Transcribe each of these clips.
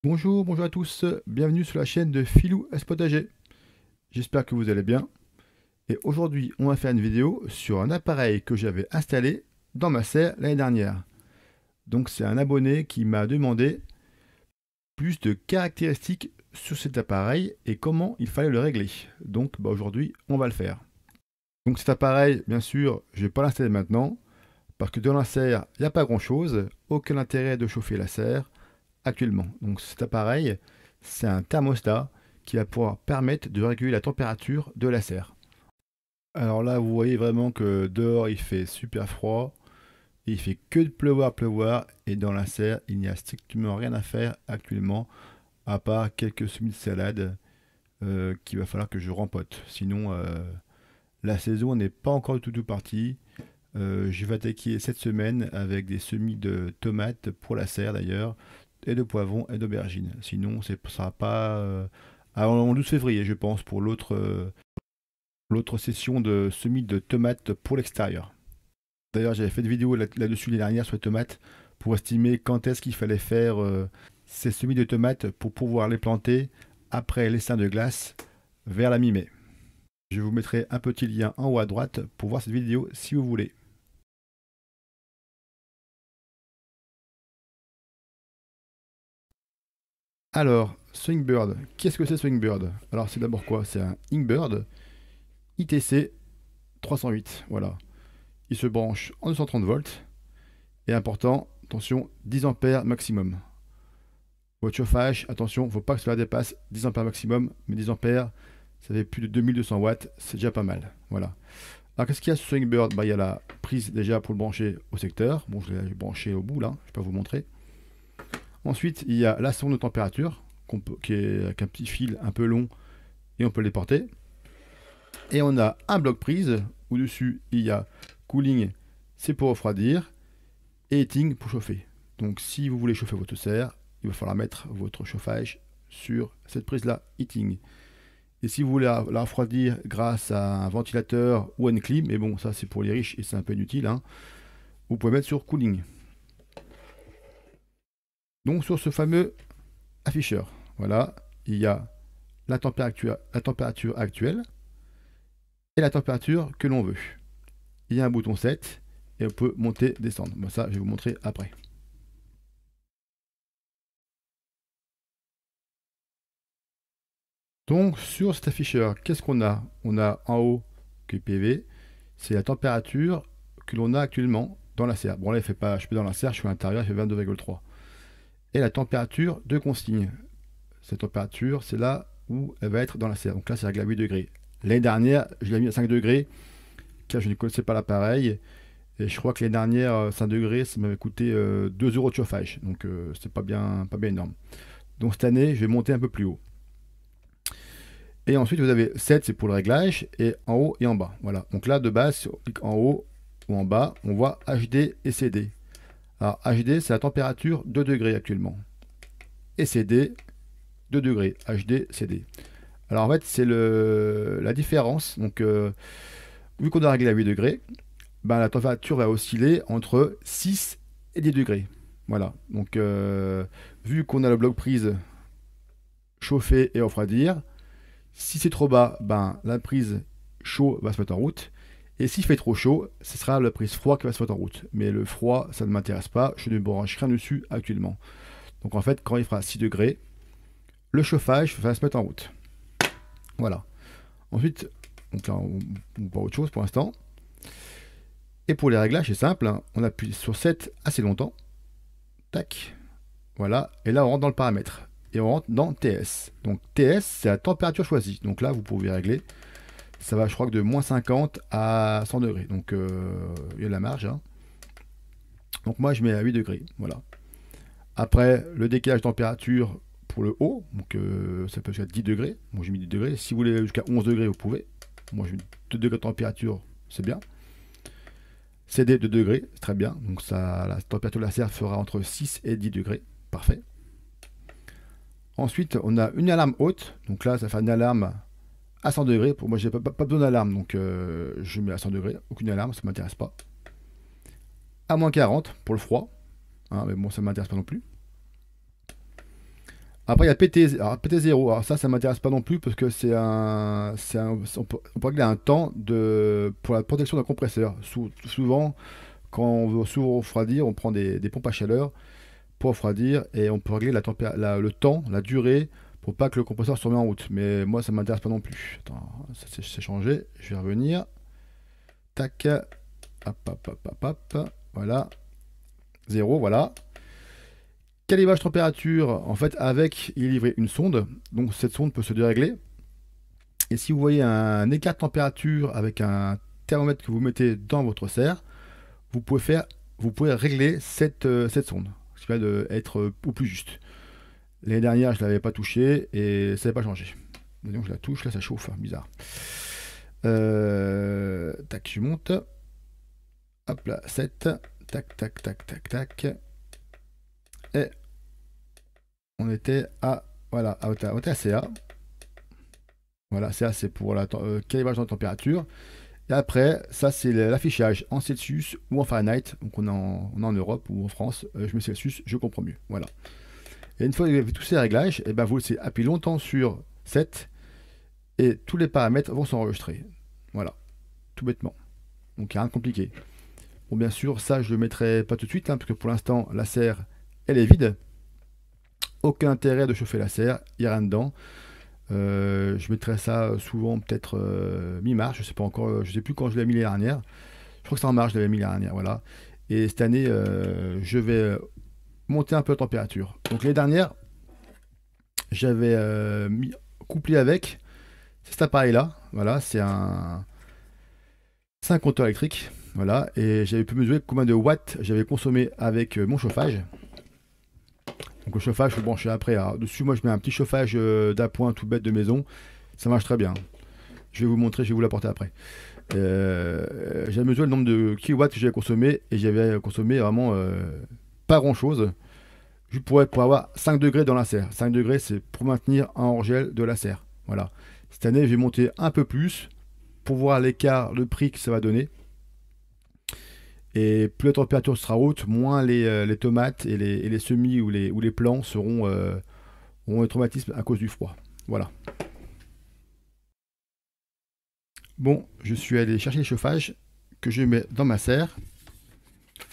Bonjour, bonjour à tous, bienvenue sur la chaîne de Philou S Potager. J'espère que vous allez bien. Et aujourd'hui, on va faire une vidéo sur un appareil que j'avais installé dans ma serre l'année dernière. Donc c'est un abonné qui m'a demandé plus de caractéristiques sur cet appareil et comment il fallait le régler. Donc aujourd'hui, on va le faire. Donc cet appareil, bien sûr, je ne vais pas l'installer maintenant parce que dans la serre, il n'y a pas grand-chose, aucun intérêt de chauffer la serre actuellement. Donc cet appareil, c'est un thermostat qui va pouvoir permettre de réguler la température de la serre. Alors là, vous voyez vraiment que dehors, il fait super froid. Et il fait que de pleuvoir, pleuvoir. Et dans la serre, il n'y a strictement rien à faire actuellement, à part quelques semis de salade qu'il va falloir que je rempote. Sinon, la saison n'est pas encore du tout partie. Je vais attaquer cette semaine avec des semis de tomates pour la serre d'ailleurs, et de poivrons et d'aubergines. Sinon, ce ne sera pas en 12 février, je pense, pour l'autre session de semis de tomates pour l'extérieur. D'ailleurs, j'avais fait une vidéo là-dessus les dernières sur les tomates pour estimer quand est-ce qu'il fallait faire ces semis de tomates pour pouvoir les planter après l'essaim de glace vers la mi-mai. Je vous mettrai un petit lien en haut à droite pour voir cette vidéo si vous voulez. Alors, Swingbird, qu'est-ce que c'est Swingbird? Alors, c'est d'abord quoi? C'est un Ingbird ITC 308. Voilà. Il se branche en 230 volts. Et important, attention, 10 ampères maximum. Votre chauffage, attention, il ne faut pas que cela dépasse 10 ampères maximum. Mais 10 ampères, ça fait plus de 2200 watts. C'est déjà pas mal. Voilà. Alors, qu'est-ce qu'il y a sur Swingbird? Il y a la prise déjà pour le brancher au secteur. Bon, je l'ai branché au bout là. Je ne vais pas vous montrer. Ensuite, il y a la sonde de température qui est avec un petit fil un peu long et on peut le déporter. Et on a un bloc prise. Au-dessus, il y a cooling, c'est pour refroidir, et heating pour chauffer. Donc si vous voulez chauffer votre serre, il va falloir mettre votre chauffage sur cette prise-là, heating. Et si vous voulez la refroidir grâce à un ventilateur ou à une clim, mais bon, ça c'est pour les riches et c'est un peu inutile, hein, vous pouvez mettre sur cooling. Donc sur ce fameux afficheur, voilà, il y a la température actuelle et la température que l'on veut. Il y a un bouton 7 et on peut monter, descendre. Bon, ça, je vais vous montrer après. Donc sur cet afficheur, qu'est-ce qu'on a? On a en haut QPV, c'est la température que l'on a actuellement dans la serre. Bon là, il fait pas, je suis dans la serre, je suis à l'intérieur, il fait 22,3. Et la température de consigne. Cette température, c'est là où elle va être dans la serre. Donc là, c'est réglé à 8 degrés. L'année dernière, je l'ai mis à 5 degrés, car je ne connaissais pas l'appareil. Et je crois que l'année dernière, 5 degrés, ça m'avait coûté 2 euros de chauffage. Donc c'est pas bien énorme. Donc cette année, je vais monter un peu plus haut. Et ensuite, vous avez 7, c'est pour le réglage, et en haut et en bas. Voilà. Donc là, de base, si on clique en haut ou en bas, on voit HD et CD. Alors HD, c'est la température 2 degrés actuellement. Et CD, 2 degrés. HD, CD. Alors en fait, c'est la différence. Donc, vu qu'on a réglé à 8 degrés, ben, la température va osciller entre 6 et 10 degrés. Voilà. Donc, vu qu'on a le bloc prise chauffer et refroidir, si c'est trop bas, ben, la prise chaud va se mettre en route. Et s'il fait trop chaud, ce sera la prise froid qui va se mettre en route. Mais le froid, ça ne m'intéresse pas. Je ne branche rien dessus actuellement. Donc en fait, quand il fera 6 degrés, le chauffage va se mettre en route. Voilà. Ensuite, donc là, on voit autre chose pour l'instant. Et pour les réglages, c'est simple. Hein. On appuie sur 7 assez longtemps. Tac. Voilà. Et là, on rentre dans le paramètre. Et on rentre dans TS. Donc TS, c'est la température choisie. Donc là, vous pouvez régler. Ça va, je crois que de moins 50 à 100 degrés. Donc il y a de la marge. Hein. Donc moi, je mets à 8 degrés. Voilà. Après, le décalage de température pour le haut. Donc ça peut être 10 degrés. Moi, j'ai mis 10 degrés. Si vous voulez jusqu'à 11 degrés, vous pouvez. Moi, j'ai mis 2 degrés de température. C'est bien. CD 2 degrés. C'est très bien. Donc ça, la température de la serre fera entre 6 et 10 degrés. Parfait. Ensuite, on a une alarme haute. Donc là, ça fait une alarme à 100 degrés. Pour moi, j'ai pas besoin d'alarme, donc je mets à 100 degrés. Aucune alarme, ça ne m'intéresse pas. À moins 40 pour le froid. Hein, mais bon, ça ne m'intéresse pas non plus. Après, il y a PT, alors, PT0. Alors ça m'intéresse pas non plus parce que on peut régler un temps pour la protection d'un compresseur. Souvent, quand on veut refroidir, on prend des pompes à chaleur pour refroidir et on peut régler le temps, la durée pour pas que le compresseur se remette en route. Mais moi, ça m'intéresse pas non plus. Attends, ça c'est changé. Je vais revenir. Tac. Hop, hop, hop, hop, hop. Voilà. 0, voilà. Calibrage température, en fait, avec, il est livré une sonde. Donc cette sonde peut se dérégler. Et si vous voyez un écart de température avec un thermomètre que vous mettez dans votre serre, vous pouvez régler cette sonde, ce qui va être au plus juste. L'année dernière, je ne l'avais pas touché et ça n'avait pas changé. Donc je la touche, là ça chauffe, hein, bizarre. Tac, je monte. Hop là, 7. Tac, tac, tac, tac, tac. Et on était à, voilà, on était à CA. Voilà, CA c'est pour la calibrage de température. Et après, ça c'est l'affichage en Celsius ou en Fahrenheit. Donc on est en Europe ou en France. Je mets Celsius, je comprends mieux. Voilà. Et une fois que vous avez tous ces réglages, et ben vous laissez appuyer longtemps sur 7 et tous les paramètres vont s'enregistrer. Voilà, tout bêtement. Donc il n'y a rien de compliqué. Bon, bien sûr, ça je ne le mettrai pas tout de suite, hein, parce que pour l'instant, la serre, elle est vide. Aucun intérêt de chauffer la serre, il n'y a rien dedans. Je mettrai ça souvent peut-être mi-mars, je sais pas encore, je sais plus quand je l'ai mis l'année dernière. Je crois que c'est en mars, je l'avais mis l'année dernière, voilà. Et cette année, je vais monter un peu la température. Donc l'année dernière, j'avais couplé avec cet appareil-là, voilà, c'est un compteur électrique, voilà, et j'avais pu mesurer combien de watts j'avais consommé avec mon chauffage. Donc le chauffage, je le brancher après. Alors, dessus, moi, je mets un petit chauffage d'appoint tout bête de maison. Ça marche très bien. Je vais vous montrer, je vais vous l'apporter après. J'avais mesuré le nombre de kilowatts que j'avais consommé et j'avais consommé vraiment pas grand-chose. Je pourrais pour avoir 5 degrés dans la serre. 5 degrés, c'est pour maintenir un hors-gel de la serre. Voilà. Cette année, je vais monter un peu plus pour voir l'écart, le prix que ça va donner. Et plus la température sera haute, moins les tomates et les semis ou les plants auront un traumatisme à cause du froid. Voilà. Bon, je suis allé chercher le chauffage que je mets dans ma serre.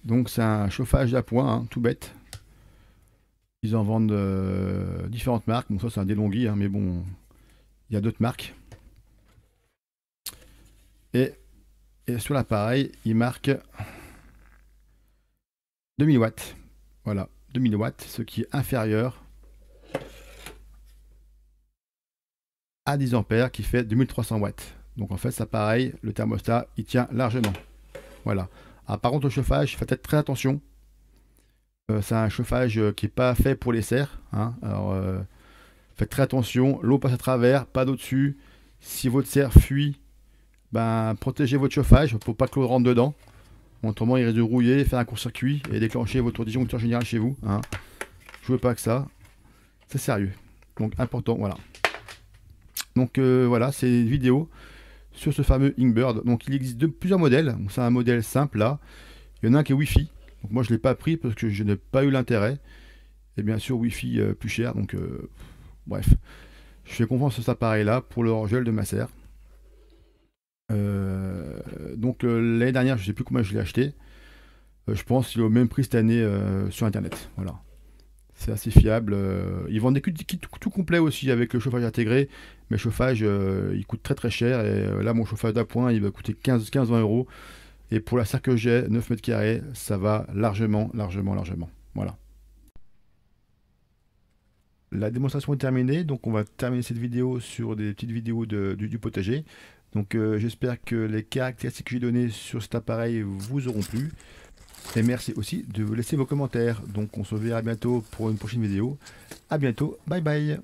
Donc c'est un chauffage d'appoint, hein, tout bête. Ils en vendent différentes marques. Bon, ça c'est un DeLonghi, hein, mais bon, il y a d'autres marques. Et sur l'appareil, il marque 2000 watts. Voilà, 2000 watts, ce qui est inférieur à 10 ampères qui fait 2300 watts. Donc en fait, ça pareil, le thermostat, il tient largement. Voilà. Ah, par contre, le chauffage, faites très attention. C'est un chauffage qui n'est pas fait pour les serres, hein. Alors, faites très attention. L'eau passe à travers, pas d'eau dessus. Si votre serre fuit, ben, protégez votre chauffage pour pas que l'eau rentre dedans. Autrement, il risque de rouiller, faire un court-circuit et déclencher votre disjoncteur général chez vous, hein. Jouez pas avec ça. C'est sérieux. Donc, important, voilà. Donc, voilà, c'est une vidéo sur ce fameux Inkbird. Donc, il existe plusieurs modèles. C'est un modèle simple, là. Il y en a un qui est Wi-Fi. Donc, moi, je ne l'ai pas pris parce que je n'ai pas eu l'intérêt. Et bien sûr, Wi-Fi plus cher. Donc, bref. Je fais confiance à cet appareil-là pour le hors-gel de ma serre. Donc l'année dernière, je ne sais plus combien je l'ai acheté. Je pense qu'il est au même prix cette année sur internet. Voilà. C'est assez fiable. Ils vendent des kits tout complets aussi avec le chauffage intégré. Mais le chauffage, il coûte très très cher. Et là, mon chauffage d'appoint, il va coûter 15-20 euros. Et pour la serre que j'ai, 9 mètres carrés, ça va largement. Voilà. La démonstration est terminée, donc on va terminer cette vidéo sur des petites vidéos du potager. Donc j'espère que les caractéristiques que j'ai données sur cet appareil vous auront plu. Et merci aussi de laisser vos commentaires. Donc on se verra bientôt pour une prochaine vidéo. A bientôt, bye bye.